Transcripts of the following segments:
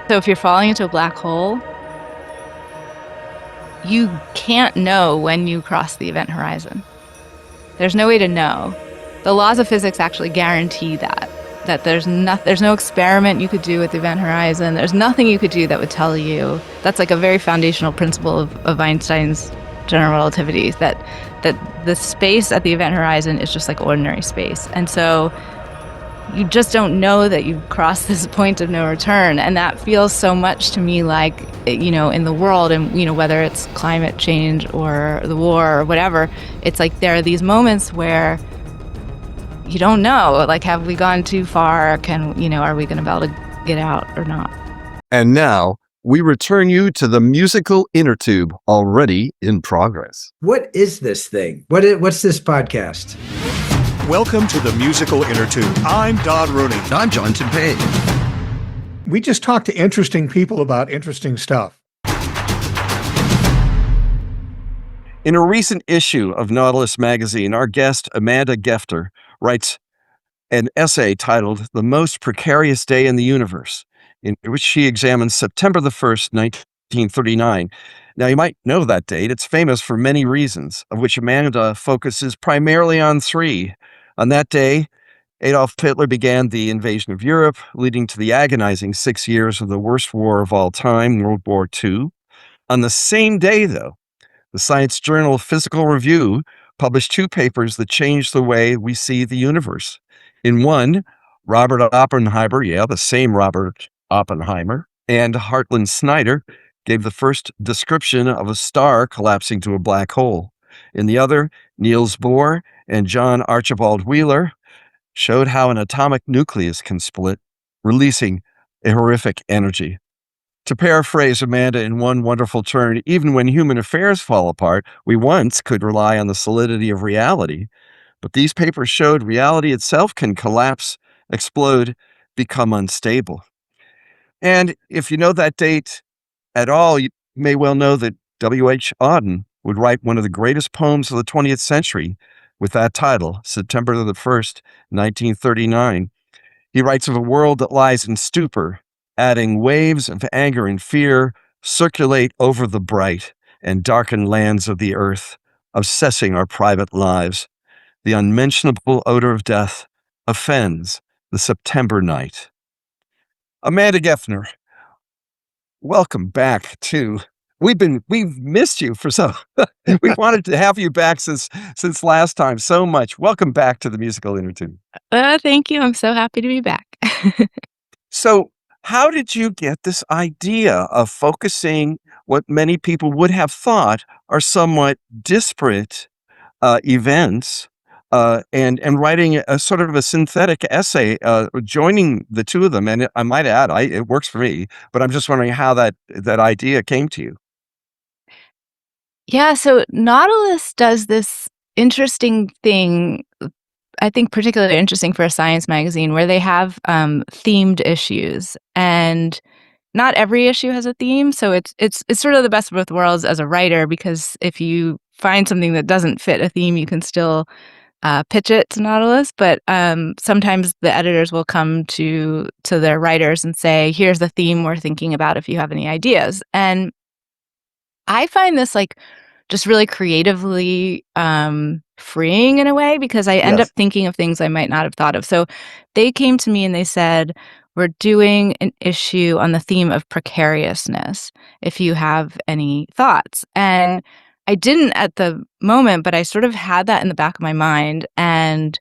So if you're falling into a black hole, you can't know when you cross the event horizon. There's no way to know. The laws of physics actually guarantee that there's no experiment you could do with the event horizon. There's nothing you could do that would tell you. That's like a very foundational principle of Einstein's general relativity, that the space at the event horizon is just like ordinary space. And so you just don't know that you've crossed this point of no return. And that feels so much to me like, in the world, and, whether it's climate change or the war or whatever, it's like there are these moments where you don't know, like, have we gone too far? Are we going to be able to get out or not? And now we return you to the musical inner tube already in progress. What is this thing? What's this podcast? Welcome to the Musical Innertube. I'm Don Rooney. I'm Johnson Page. We just talk to interesting people about interesting stuff. In a recent issue of NAUTILUS Magazine, our guest, Amanda Gefter, writes an essay titled The Most Precarious Day in the Universe, in which she examines September the 1st, 1939. Now, you might know that date. It's famous for many reasons, of which Amanda focuses primarily on three. On that day, Adolf Hitler began the invasion of Europe, leading to the agonizing 6 years of the worst war of all time, World War II. On the same day, though, the science journal Physical Review published two papers that changed the way we see the universe. In one, Robert Oppenheimer, the same Robert Oppenheimer, and Hartland Snyder gave the first description of a star collapsing to a black hole. In the other, Niels Bohr and John Archibald Wheeler showed how an atomic nucleus can split, releasing a horrific energy. To paraphrase Amanda in one wonderful turn, even when human affairs fall apart, we once could rely on the solidity of reality. But these papers showed reality itself can collapse, explode, become unstable. And if you know that date at all, you may well know that W.H. Auden would write one of the greatest poems of the 20th century with that title, September the 1st, 1939. He writes of a world that lies in stupor, adding waves of anger and fear circulate over the bright and darkened lands of the earth, obsessing our private lives. The unmentionable odor of death offends the September night. Amanda Gefter, welcome back to. We've missed you for so. We've wanted to have you back since last time so much. Welcome back to the Musical Innertube. Thank you. I'm so happy to be back. So, how did you get this idea of focusing what many people would have thought are somewhat disparate events and writing a sort of a synthetic essay, joining the two of them? And I might add, it works for me, but I'm just wondering how that idea came to you. Yeah, so Nautilus does this interesting thing, I think particularly interesting for a science magazine, where they have themed issues, and not every issue has a theme. So it's sort of the best of both worlds as a writer, because if you find something that doesn't fit a theme, you can still pitch it to Nautilus. But sometimes the editors will come to their writers and say, "Here's the theme we're thinking about. If you have any ideas." And I find this like just really creatively freeing in a way, because I end up thinking of things I might not have thought of. So they came to me and they said, "We're doing an issue on the theme of precariousness, if you have any thoughts." And I didn't at the moment, but I sort of had that in the back of my mind. And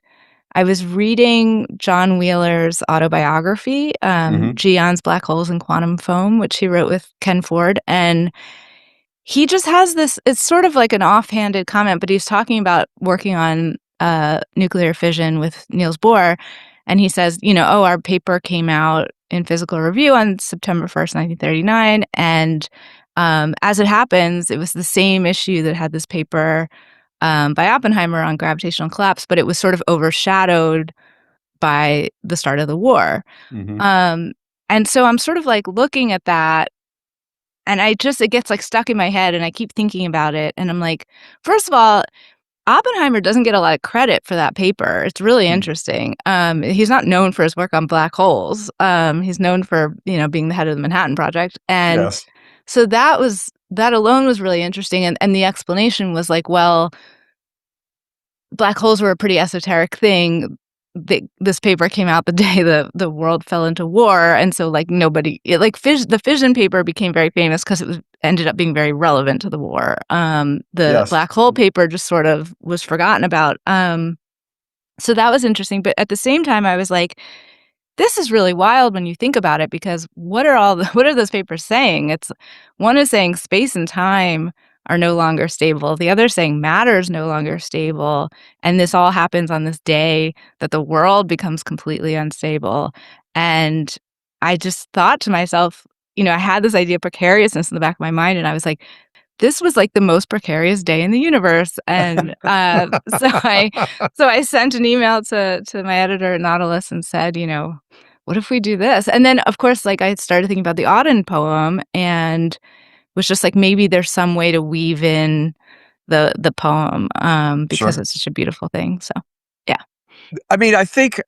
I was reading John Wheeler's autobiography, Geon's Black Holes and Quantum Foam, which he wrote with Ken Ford. And he just has this, it's sort of like an offhanded comment, but he's talking about working on nuclear fission with Niels Bohr. And he says, our paper came out in Physical Review on September 1st, 1939. And as it happens, it was the same issue that had this paper by Oppenheimer on gravitational collapse, but it was sort of overshadowed by the start of the war. And so I'm sort of like looking at that, and it gets like stuck in my head, and I keep thinking about it. And I'm like, first of all, Oppenheimer doesn't get a lot of credit for that paper. It's really interesting. He's not known for his work on black holes. He's known for, being the head of the Manhattan Project. And Yes. so that alone was really interesting. And the explanation was like, well, black holes were a pretty esoteric thing. This paper came out the day the world fell into war, and so like the fission paper became very famous because ended up being very relevant to the war. The Yes. black hole paper just sort of was forgotten about. So that was interesting, but at the same time, I was like, this is really wild when you think about it, because what are those papers saying? One is saying space and time are no longer stable. The other is saying matter is no longer stable. And this all happens on this day that the world becomes completely unstable. And I just thought to myself, I had this idea of precariousness in the back of my mind, and I was like, this was like the most precarious day in the universe. And so I sent an email to my editor at Nautilus and said, what if we do this? And then, of course, like I started thinking about the Auden poem, and was just like, maybe there's some way to weave in the poem, because Sure. it's such a beautiful thing. So, yeah. I mean, I think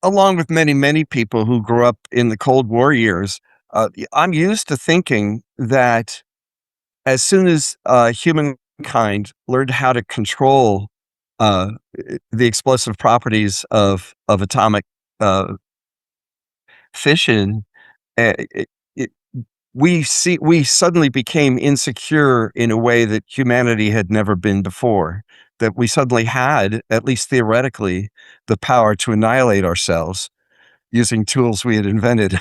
along with many, many people who grew up in the Cold War years, I'm used to thinking that as soon as humankind learned how to control uh, the explosive properties of atomic fission, uh, it, it, we suddenly became insecure in a way that humanity had never been before. That we suddenly had, at least theoretically, the power to annihilate ourselves using tools we had invented.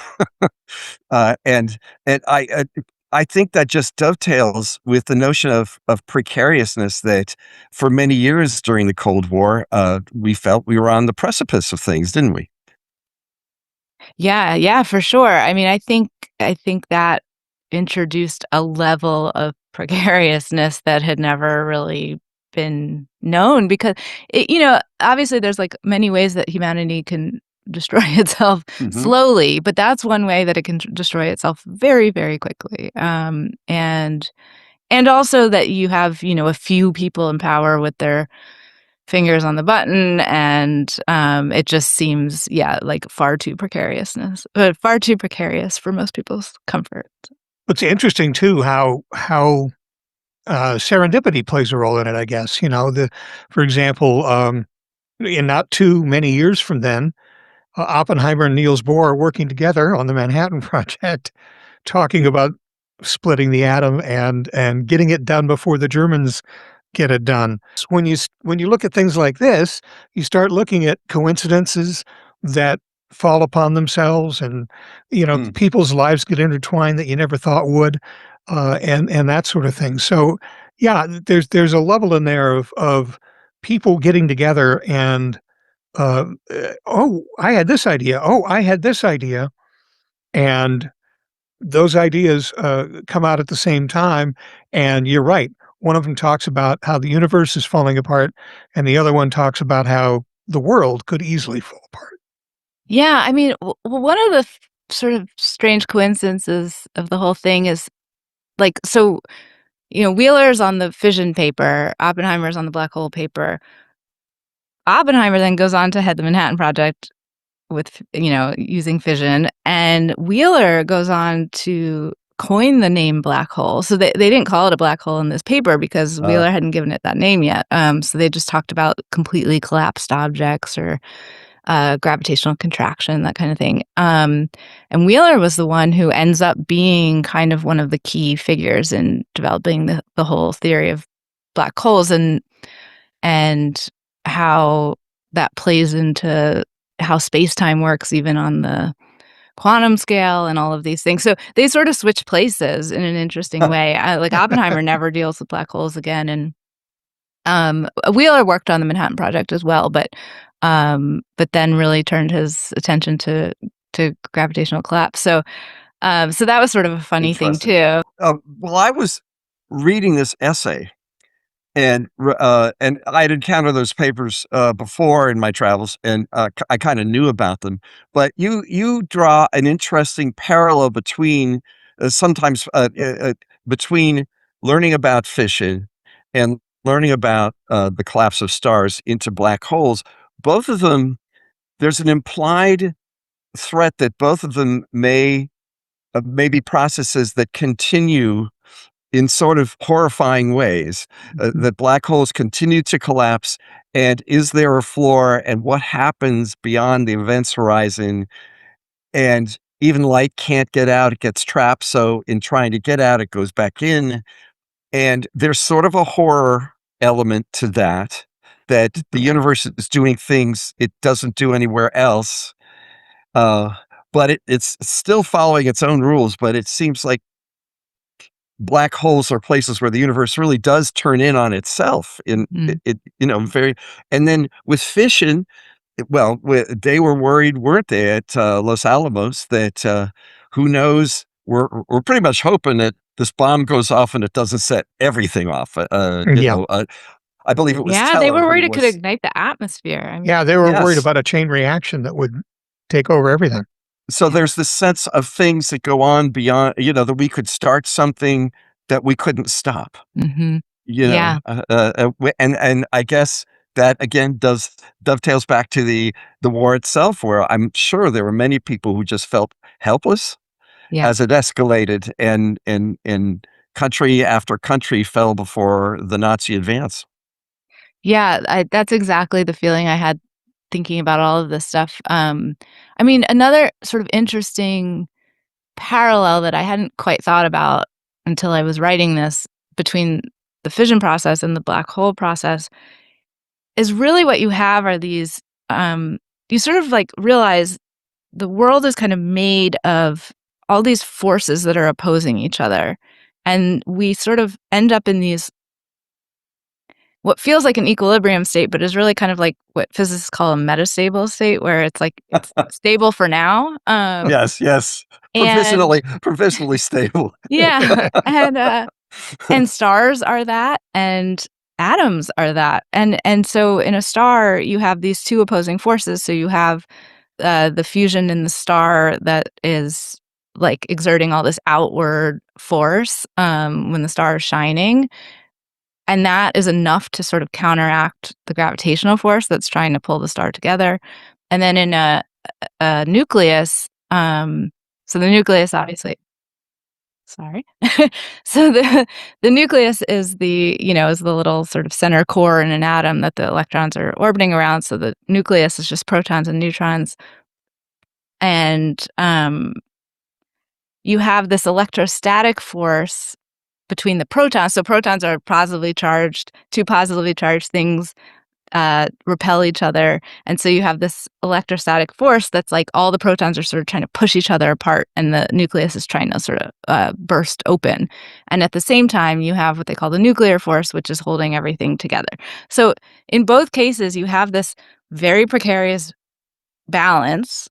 And I think that just dovetails with the notion of precariousness that for many years during the Cold War, we felt we were on the precipice of things, didn't we? Yeah, for sure. I mean, I think that introduced a level of precariousness that had never really been known, because obviously there's like many ways that humanity can destroy itself Hmm. slowly, but that's one way that it can destroy itself very, very quickly. And also that you have, a few people in power with their fingers on the button, and it just seems, like far too precarious for most people's comfort. It's interesting too how serendipity plays a role in it. I guess for example, in not too many years from then, Oppenheimer and Niels Bohr are working together on the Manhattan Project, talking about splitting the atom and getting it done before the Germans get it done. So when you look at things like this, you start looking at coincidences that fall upon themselves, and Mm. people's lives get intertwined that you never thought would, and that sort of thing. So yeah, there's a level in there of people getting together and oh, I had this idea. Oh, I had this idea, and those ideas come out at the same time. And you're right. One of them talks about how the universe is falling apart, and the other one talks about how the world could easily fall apart. Yeah, I mean, one of the sort of strange coincidences of the whole thing is, like, so, Wheeler's on the fission paper, Oppenheimer's on the black hole paper. Oppenheimer then goes on to head the Manhattan Project with, using fission, and Wheeler goes on to coin the name black hole. So they didn't call it a black hole in this paper because Uh, Wheeler hadn't given it that name yet. So they just talked about completely collapsed objects, or gravitational contraction, that kind of thing. And Wheeler was the one who ends up being kind of one of the key figures in developing the whole theory of black holes, and how that plays into how space-time works, even on the quantum scale, and all of these things. So they sort of switch places in an interesting way. Like Oppenheimer never deals with black holes again, and Wheeler worked on the Manhattan Project as well, but then really turned his attention to gravitational collapse. So that was sort of a funny thing Interesting. too. Well, I was reading this essay, and I had encountered those papers before in my travels, and I kind of knew about them. But you draw an interesting parallel between sometimes between learning about fission and learning about the collapse of stars into black holes, both of them, there's an implied threat that both of them may be processes that continue in sort of horrifying ways, that black holes continue to collapse. And is there a floor? And what happens beyond the event's horizon? And even light can't get out, it gets trapped. So, in trying to get out, it goes back in. And there's sort of a horror element to that, that the universe is doing things it doesn't do anywhere else. But it's still following its own rules, but it seems like black holes are places where the universe really does turn in on itself in very. And then with fission, well, they were worried, weren't they, at Los Alamos, that who knows, we're pretty much hoping that this bomb goes off and it doesn't set everything off. I believe it was Yeah, they Teller were who worried it could was. ignite the atmosphere. I mean, Yeah, they were worried Yes. about a chain reaction that would take over everything. So there's this sense of things that go on beyond, that we could start something that we couldn't stop. mhm. You Yeah. know, and I guess that again dovetails back to the war itself, where I'm sure there were many people who just felt helpless Yeah. as it escalated, and country after country fell before the Nazi advance. Yeah, that's exactly the feeling I had thinking about all of this stuff. I mean, another sort of interesting parallel that I hadn't quite thought about until I was writing this between the fission process and the black hole process is really what you have are these, you sort of like realize the world is kind of made of all these forces that are opposing each other. And we sort of end up in these what feels like an equilibrium state, but is really kind of like what physicists call a metastable state, where it's like it's stable for now. Yes, And provisionally stable. yeah, and stars are that, and atoms are that, and so in a star you have these two opposing forces. So you have the fusion in the star that is like exerting all this outward force when the star is shining. And that is enough to sort of counteract the gravitational force that's trying to pull the star together. And then in a nucleus, so the nucleus obviously, sorry. So the nucleus is is the little sort of center core in an atom that the electrons are orbiting around. So the nucleus is just protons and neutrons. And you have this electrostatic force between the protons. So protons are positively charged. Two positively charged things repel each other. And so you have this electrostatic force that's like all the protons are sort of trying to push each other apart, and the nucleus is trying to sort of burst open. And at the same time, you have what they call the nuclear force, which is holding everything together. So in both cases, you have this very precarious balance.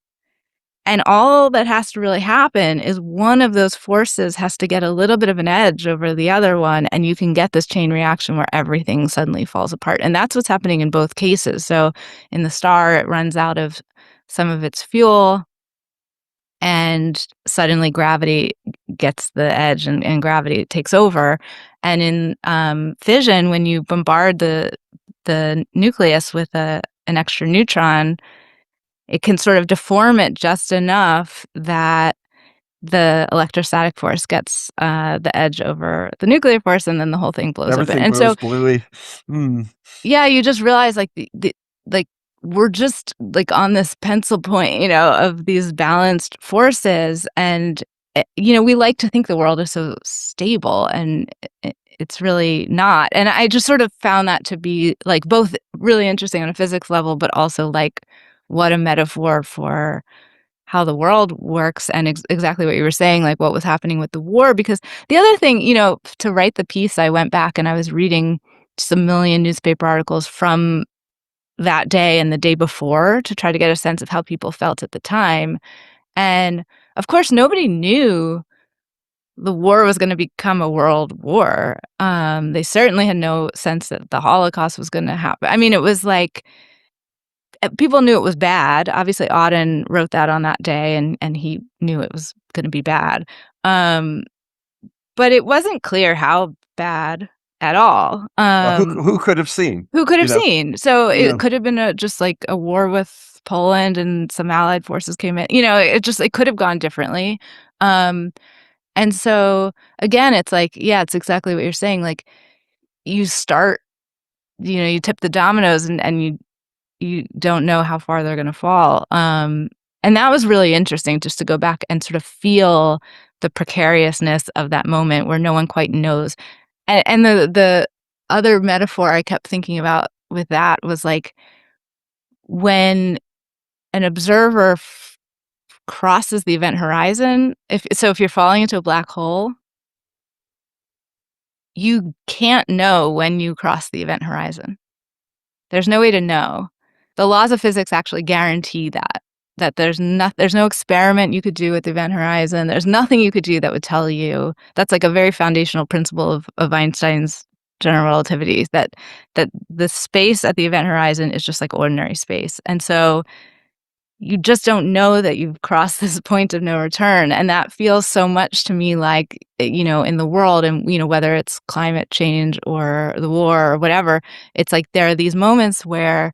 And all that has to really happen is one of those forces has to get a little bit of an edge over the other one, and you can get this chain reaction where everything suddenly falls apart. And that's what's happening in both cases. So in the star, it runs out of some of its fuel, and suddenly gravity gets the edge, and gravity takes over. And in fission, when you bombard the nucleus with an extra neutron, it can sort of deform it just enough that the electrostatic force gets the edge over the nuclear force, and then the whole thing blows open. Everything And so, goes bluey. yeah, you just realize like like we're just like on this pencil point, of these balanced forces, and we like to think the world is so stable, and it's really not. And I just sort of found that to be like both really interesting on a physics level, but also like what a metaphor for how the world works, and exactly what you were saying, like what was happening with the war. Because the other thing, to write the piece, I went back and I was reading just a million newspaper articles from that day and the day before to try to get a sense of how people felt at the time. And of course, nobody knew the war was going to become a world war. They certainly had no sense that the Holocaust was going to happen. I mean, it was like people knew it was bad. Obviously, Auden wrote that on that day, and he knew it was going to be bad. But it wasn't clear how bad. at all. Who could have seen? Who could You have know, seen? So you it know. could have been just like a war with Poland and some allied forces came in. It could have gone differently. Um, and so again, it's like, yeah, it's exactly what you're saying. Like you start, you tip the dominoes and you don't know how far they're going to fall. And that was really interesting just to go back and sort of feel the precariousness of that moment where no one quite knows. And the other metaphor I kept thinking about with that was like when an observer crosses the event horizon, if you're falling into a black hole, you can't know when you cross the event horizon. There's no way to know. The laws of physics actually guarantee that there's no experiment you could do with the event horizon. There's nothing you could do that would tell you. That's like a very foundational principle of Einstein's general relativity, that the space at the event horizon is just like ordinary space. And so you just don't know that you've crossed this point of no return. And that feels so much to me like, in the world and, whether it's climate change or the war or whatever, it's like there are these moments where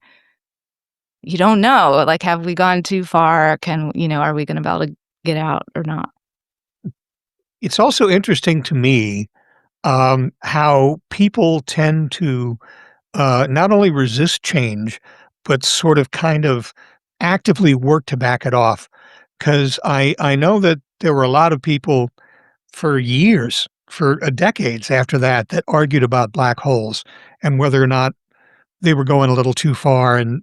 you don't know, like, have we gone too far? Are we going to be able to get out or not? It's also interesting to me how people tend to not only resist change, but sort of kind of actively work to back it off. Because I know that there were a lot of people for years, for decades after that, that argued about black holes and whether or not they were going a little too far. And,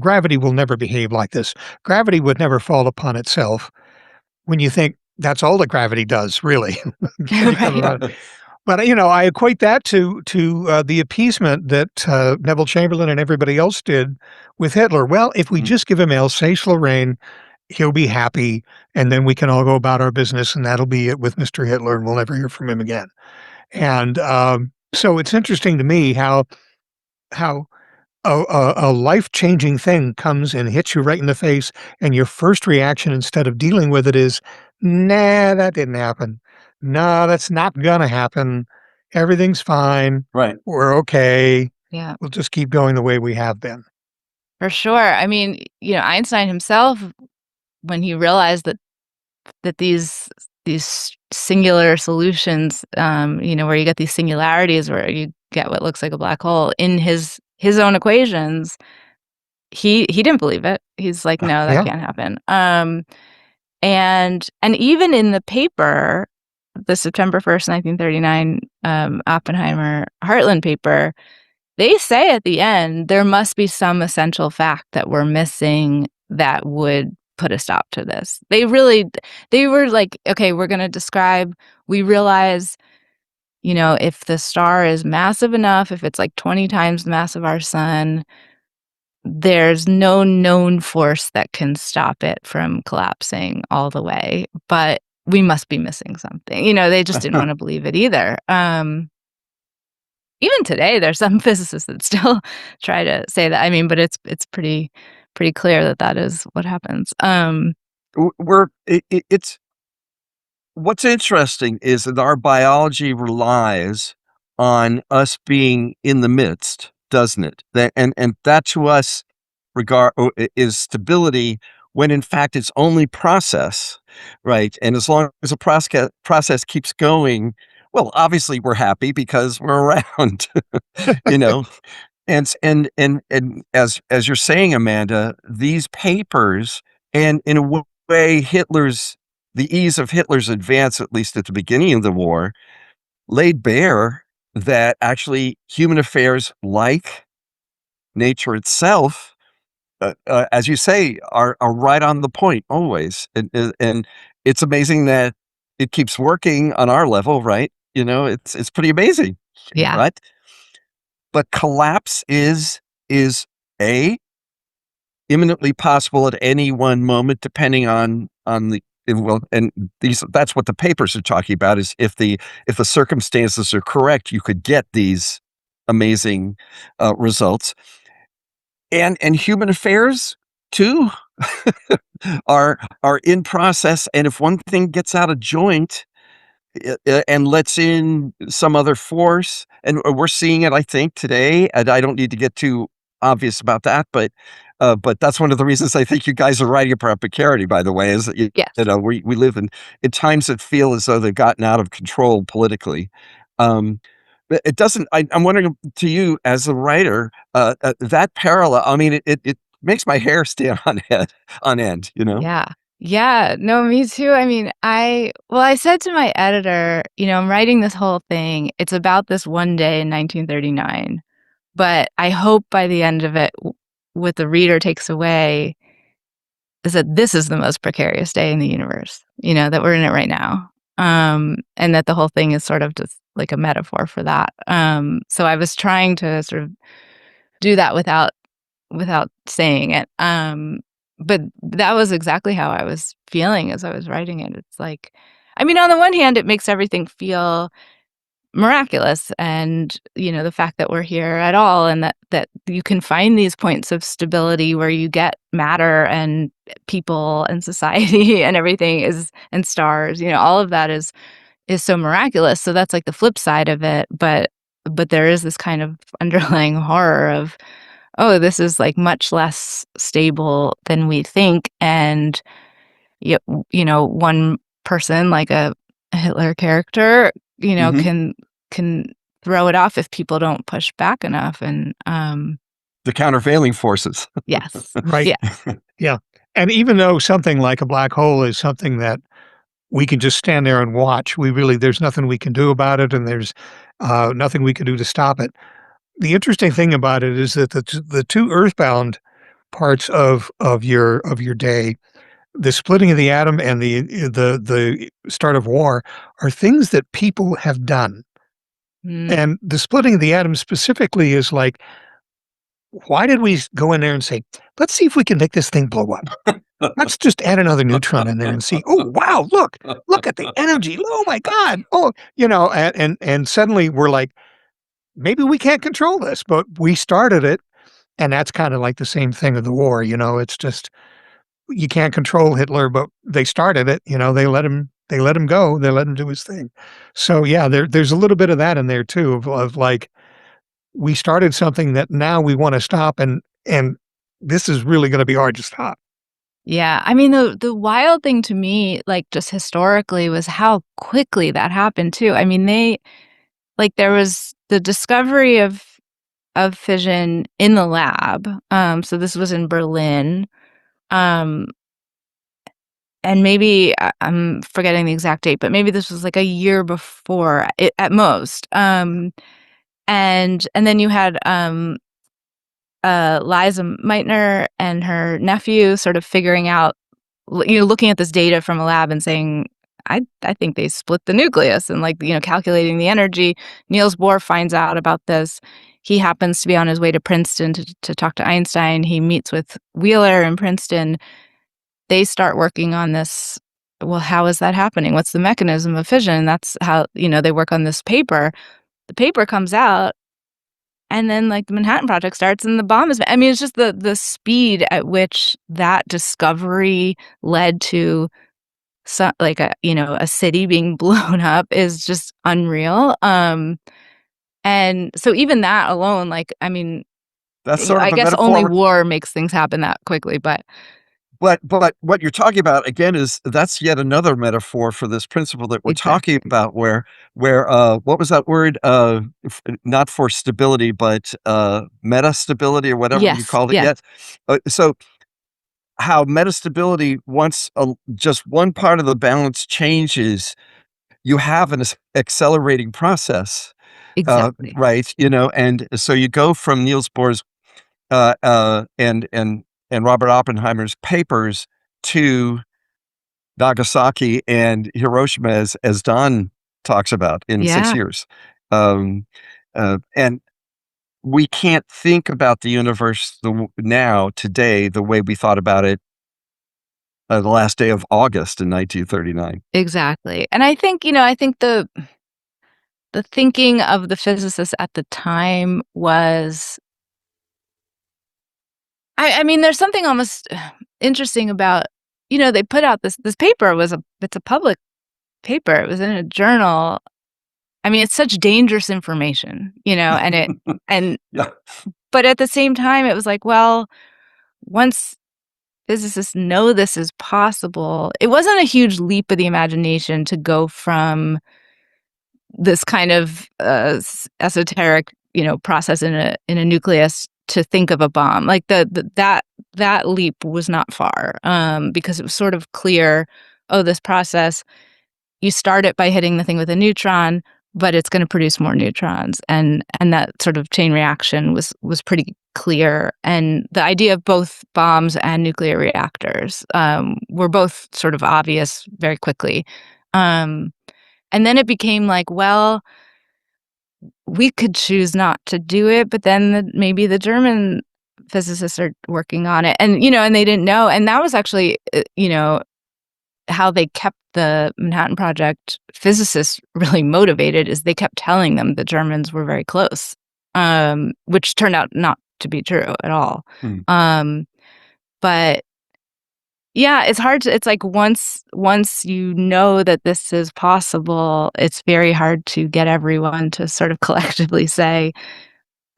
gravity will never behave like this. Gravity would never fall upon itself when you think that's all that gravity does, really. When you come Right. around. But, I equate that to the appeasement that Neville Chamberlain and everybody else did with Hitler. Well, if we just give him Alsace-Lorraine, he'll be happy, and then we can all go about our business, and that'll be it with Mr. Hitler, and we'll never hear from him again. And so it's interesting to me how a life-changing thing comes and hits you right in the face, and your first reaction, instead of dealing with it, is, "Nah, that didn't happen. No, that's not gonna happen. Everything's fine. Right. We're okay. Yeah, We'll just keep going the way we have been." for sure. I mean, Einstein himself, when he realized that these singular solutions, where you get these singularities where you get what looks like a black hole in his own equations, he didn't believe it. He's like, no, that Yeah. can't happen. And even in the paper, the September 1st, 1939 Oppenheimer Heartland paper, they say at the end there must be some essential fact that we're missing that would put a stop to this. They were like, okay, we're going to describe, we realize, if the star is massive enough, if it's like 20 times the mass of our sun, there's no known force that can stop it from collapsing all the way, but we must be missing something. They just didn't want to believe it either. Even today, there's some physicists that still try to say that. I mean, but it's pretty clear that that is what happens. It's what's interesting is that our biology relies on us being in the midst, doesn't it? And that to us is stability, when in fact it's only process, right? And as long as the process keeps going, well, obviously we're happy because we're around, you know. And as you're saying, Amanda, these papers, and in a way, the ease of Hitler's advance, at least at the beginning of the war, laid bare that actually human affairs, like nature itself, as you say, are right on the point always. And it's amazing that it keeps working on our level, right? It's pretty amazing, Yeah. right? But collapse is a imminently possible at any one moment, depending on the well, and that's what the papers are talking about, is if the circumstances are correct, you could get these amazing results. And human affairs too are in process. And if one thing gets out of joint, and lets in some other force. And we're seeing it, I think, today. And I don't need to get too obvious about that, but that's one of the reasons I think you guys are writing about precarity, by the way, is that Yes. we live in times that feel as though they've gotten out of control politically. But it doesn't. I'm wondering to you as a writer, that parallel. I mean, it makes my hair stand on end. Yeah. Yeah. No, me too. I mean, I said to my editor, I'm writing this whole thing. It's about this one day in 1939, but I hope by the end of it, what the reader takes away is that this is the most precarious day in the universe, that we're in it right now. And that the whole thing is sort of just like a metaphor for that. So I was trying to sort of do that without saying it. But that was exactly how I was feeling as I was writing it. It's like, I mean, on the one hand, it makes everything feel miraculous, and the fact that we're here at all, and that you can find these points of stability where you get matter and people and society and everything and stars, all of that is so miraculous. So that's like the flip side of it, but there is this kind of underlying horror of, oh, this is like much less stable than we think. And one person, like a Hitler character, Mhm. can throw it off if people don't push back enough. And The countervailing forces. yes. Right. Yeah. Yeah. And even though something like a black hole is something that we can just stand there and watch, there's nothing we can do about it, and there's nothing we can do to stop it. The interesting thing about it is that the two earthbound parts of your day, the splitting of the atom and the start of war, are things that people have done. Mm, And the splitting of the atom specifically is like, why did we go in there and say, let's see if we can make this thing blow up? Let's just add another neutron in there and see. Oh wow, look at the energy. Oh my God. Oh, and suddenly we're like, maybe we can't control this, but we started it. And that's kind of like the same thing of the war. It's just, you can't control Hitler, but they started it. They let him go. They let him do his thing. So yeah, there's a little bit of that in there too, of like, we started something that now we want to stop, and this is really going to be hard to stop. yeah. I mean, the wild thing to me, like just historically, was how quickly that happened too. I mean, there was the discovery of fission in the lab. So this was in Berlin. Um, and maybe I'm forgetting the exact date, but maybe this was like a year before it, at most. And then you had Liza Meitner and her nephew sort of figuring out, looking at this data from a lab and saying, I think they split the nucleus, and calculating the energy. Niels Bohr finds out about this. He happens to be on his way to Princeton to talk to Einstein. He meets with Wheeler in Princeton. They start working on this. Well, how is that happening? What's the mechanism of fission? That's how, they work on this paper. The paper comes out, and then the Manhattan Project starts and the bomb is, I mean, it's just the speed at which that discovery led to a city being blown up is just unreal. And so even that alone, I mean, That's sort I of a guess only metaphor. war makes things happen that quickly, but But what you're talking about again is that's yet another metaphor for this principle that we're talking exactly. about, where what was that word? Not for stability, but meta stability or whatever you Yes, called it. yes, Yes. So how meta stability, once just one part of the balance changes, you have an accelerating process, exactly. right? And so you go from Niels Bohr's and Robert Oppenheimer's papers to Nagasaki and Hiroshima, as Don talks about, in 6 Yeah, years. And we can't think about the universe now, today, the way we thought about it the last day of August in 1939. exactly. And I think the thinking of the physicists at the time was, I mean, there's something almost interesting about, they put out this paper, it's a public paper. It was in a journal. I mean, it's such dangerous information, and Yeah. but at the same time, it was like, well, once physicists know this is possible, it wasn't a huge leap of the imagination to go from this kind of esoteric, process in a nucleus to think of a bomb. Like that leap was not far, because it was sort of clear. Oh, this process, you start it by hitting the thing with a neutron, but it's going to produce more neutrons, and that sort of chain reaction was pretty clear. And the idea of both bombs and nuclear reactors were both sort of obvious very quickly. And then it became like, well, we could choose not to do it, but then maybe the German physicists are working on it, and and they didn't know. And that was actually, how they kept the Manhattan Project physicists really motivated, is they kept telling them the Germans were very close, which turned out not to be true at all. But yeah, it's hard to, it's like once you know that this is possible, it's very hard to get everyone to sort of collectively say,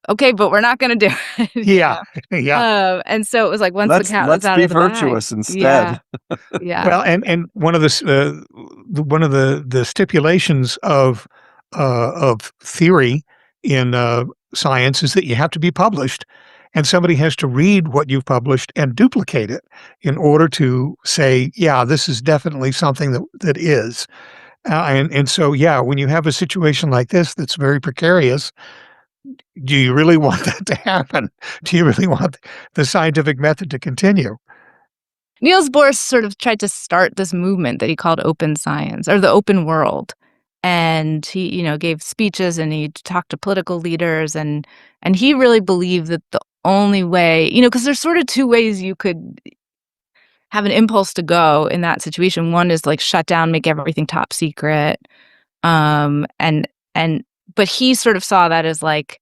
okay, but we're not going to do it. Yeah. Yeah. And so it was like once the cat was Let's out be of the bag. virtuous instead. Yeah. Yeah. Well, and one of one of the stipulations of theory in science is that you have to be published, and somebody has to read what you've published and duplicate it in order to say, yeah, this is definitely something that is. And so, yeah, when you have a situation like this that's very precarious, do you really want that to happen? Do you really want the scientific method to continue? Niels Bohr sort of tried to start this movement that he called open science, or the open world. And he, gave speeches, and he talked to political leaders, and he really believed that the only way, because there's sort of two ways you could have an impulse to go in that situation. One is like shut down, make everything top secret. And but he sort of saw that as like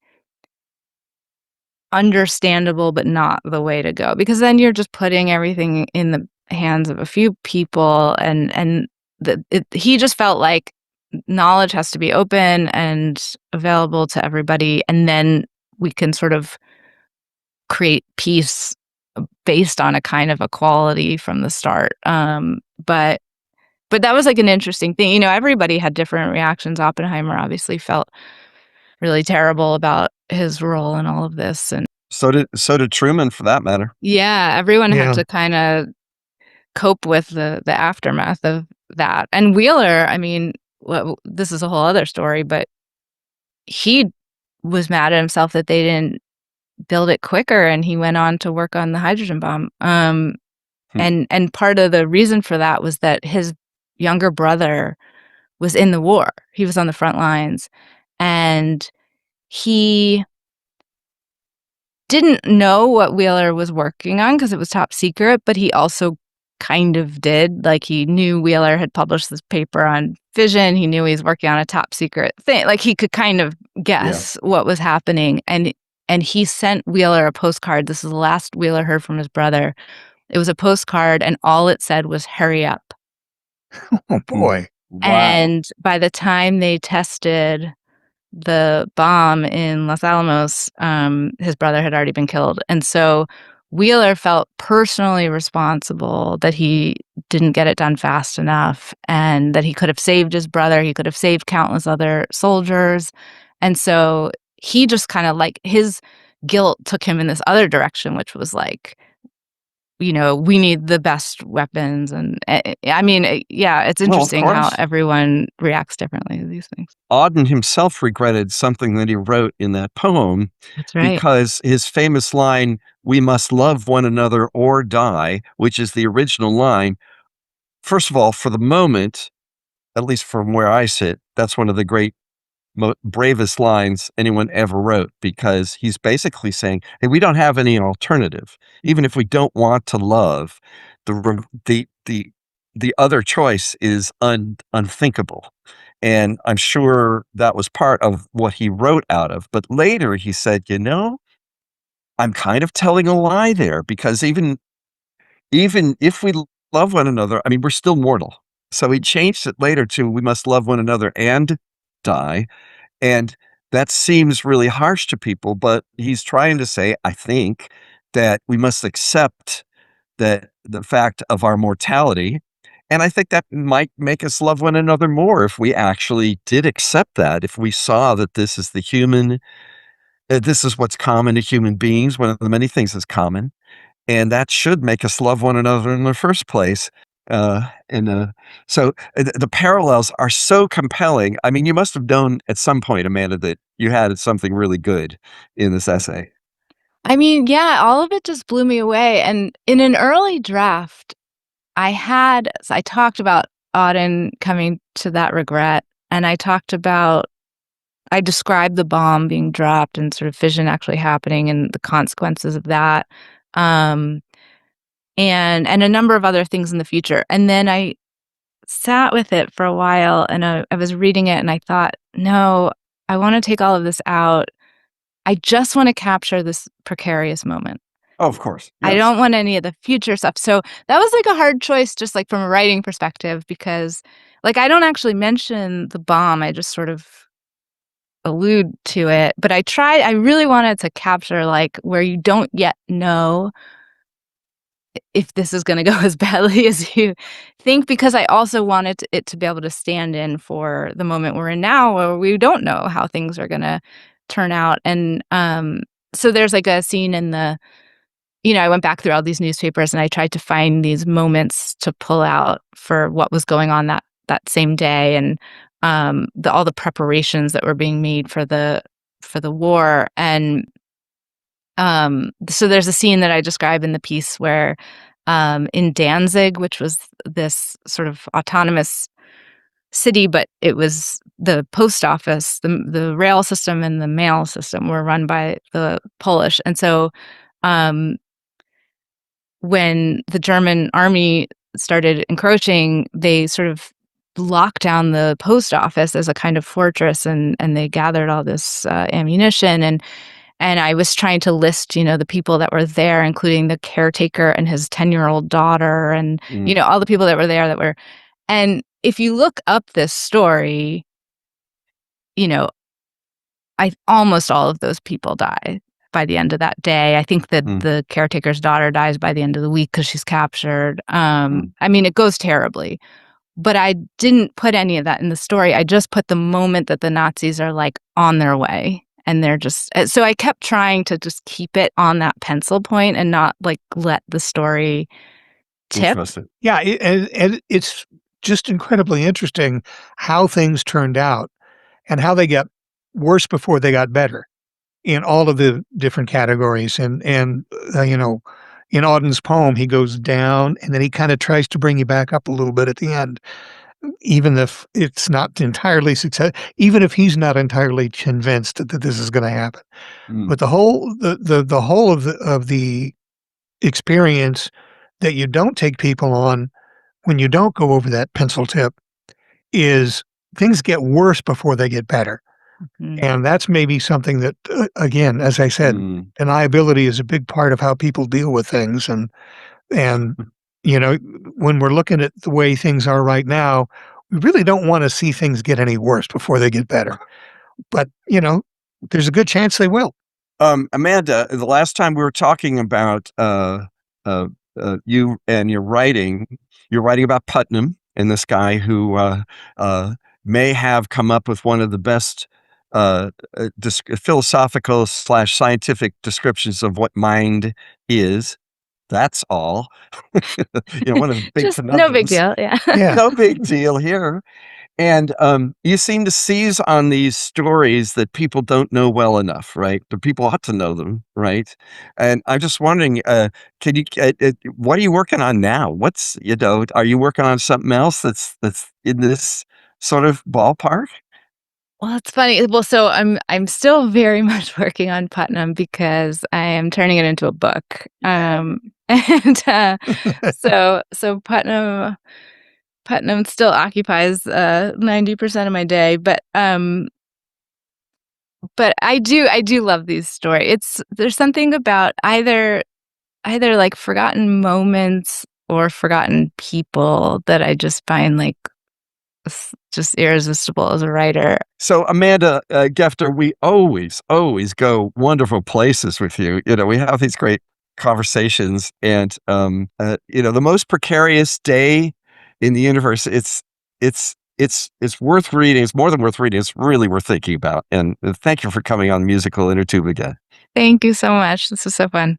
understandable, but not the way to go, because then you're just putting everything in the hands of a few people, and he just felt like knowledge has to be open and available to everybody, and then we can sort of create peace based on a kind of equality from the start. But that was like an interesting thing. Everybody had different reactions. Oppenheimer obviously felt really terrible about his role in all of this, and So did Truman, for that matter. yeah, everyone had Yeah. to kind of cope with the aftermath of that. And Wheeler, I mean, this is a whole other story, but he was mad at himself that they didn't build it quicker, and he went on to work on the hydrogen bomb. And part of the reason for that was that his younger brother was in the war. He was on the front lines, and he didn't know what Wheeler was working on because it was top secret, but he also kind of did. Like, he knew Wheeler had published this paper on fission. He knew he was working on a top secret thing. Like, he could kind of guess what was happening. And he sent Wheeler a postcard. This is the last Wheeler heard from his brother. It was a postcard, and all it said was, "Hurry up." Oh boy. Wow. And by the time they tested the bomb in Los Alamos, his brother had already been killed. And so Wheeler felt personally responsible that he didn't get it done fast enough, and that he could have saved his brother. He could have saved countless other soldiers. And so he just kind of, like, his guilt took him in this other direction, which was like, we need the best weapons. And I mean, yeah, it's interesting how everyone reacts differently to these things. Auden himself regretted something that he wrote in that poem. That's right. Because his famous line, "We must love one another or die," which is the original line, first of all, for the moment, at least from where I sit, that's one of the great, bravest lines anyone ever wrote, because he's basically saying, hey, we don't have any alternative. Even if we don't want to love, the other choice is unthinkable. And I'm sure that was part of what he wrote out of. But later he said, I'm kind of telling a lie there, because even if we love one another, I mean, we're still mortal. So he changed it later to "We must love one another and die." And that seems really harsh to people, but he's trying to say, I think, that we must accept the fact of our mortality. And I think that might make us love one another more if we actually did accept that, if we saw that this is the human, this is what's common to human beings, one of the many things that's common. And that should make us love one another in the first place. And so the parallels are so compelling. I mean, you must have known at some point, Amanda, that you had something really good in this essay. I mean, yeah, all of it just blew me away. And in an early draft, I talked about Auden coming to that regret, and I described the bomb being dropped and sort of fission actually happening and the consequences of that, um, and a number of other things in the future. And then I sat with it for a while, and I was reading it, and I thought, no, I want to take all of this out. I just want to capture this precarious moment. Oh, of course. I Yes. don't want any of the future stuff. So that was like a hard choice, just like from a writing perspective, because like I don't actually mention the bomb. I just sort of allude to it. But I really wanted to capture like where you don't yet know if this is going to go as badly as you think, because I also wanted it to be able to stand in for the moment we're in now, where we don't know how things are going to turn out. And so there's like a scene in I went back through all these newspapers and I tried to find these moments to pull out for what was going on that same day, and all the preparations that were being made for the war. And so there's a scene that I describe in the piece where in Danzig, which was this sort of autonomous city, but it was the post office, the rail system and the mail system were run by the Polish. And so when the German army started encroaching, they sort of locked down the post office as a kind of fortress, and they gathered all this ammunition. And I was trying to list, the people that were there, including the caretaker and his 10-year-old daughter, and all the people that were there that were. And if you look up this story, almost all of those people die by the end of that day. I think that the caretaker's daughter dies by the end of the week because she's captured. I mean, it goes terribly. But I didn't put any of that in the story. I just put the moment that the Nazis are like on their way. And they're just, so I kept trying to just keep it on that pencil point and not like let the story tip. Yeah, and it's just incredibly interesting how things turned out and how they got worse before they got better in all of the different categories. And in Auden's poem, he goes down and then he kind of tries to bring you back up a little bit at the end, even if it's not entirely success, even if he's not entirely convinced that this is going to happen. But the whole of the experience that you don't take people on when you don't go over that pencil tip is things get worse before they get better. And that's maybe something that, again, as I said, deniability is a big part of how people deal with things. And when we're looking at the way things are right now, we really don't want to see things get any worse before they get better. But, there's a good chance they will. Amanda, the last time we were talking about you and your writing, you're writing about Putnam and this guy who may have come up with one of the best philosophical / scientific descriptions of what mind is. That's all. One of the big just no big deal. Yeah. No big deal here. And you seem to seize on these stories that people don't know well enough, right? But people ought to know them, right? And I'm just wondering, can you? What are you working on now? Are you working on something else that's in this sort of ballpark? Well, it's funny. Well, so I'm still very much working on Putnam because I am turning it into a book. So Putnam still occupies 90% of my day, but I do love these stories. There's something about either like forgotten moments or forgotten people that I just find like just irresistible as a writer. So Amanda Gefter, we always go wonderful places with you. We have these great conversations, and the most precarious day in the universe. It's worth reading. It's more than worth reading. It's really worth thinking about. And thank you for coming on Musical Innertube again. Thank you so much. This was so fun.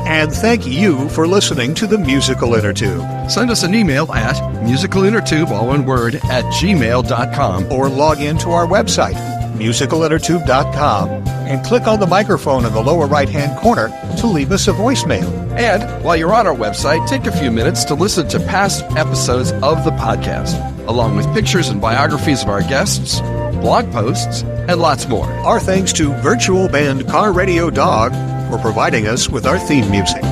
And thank you for listening to the Musical Innertube. Send us an email at musicalinnertube, all one word, @gmail.com. Or log into our website, musicalinnertube.com, and click on the microphone in the lower right-hand corner to leave us a voicemail. And while you're on our website, take a few minutes to listen to past episodes of the podcast, along with pictures and biographies of our guests, blog posts, and lots more. Our thanks to virtual band Car Radio Dog for providing us with our theme music.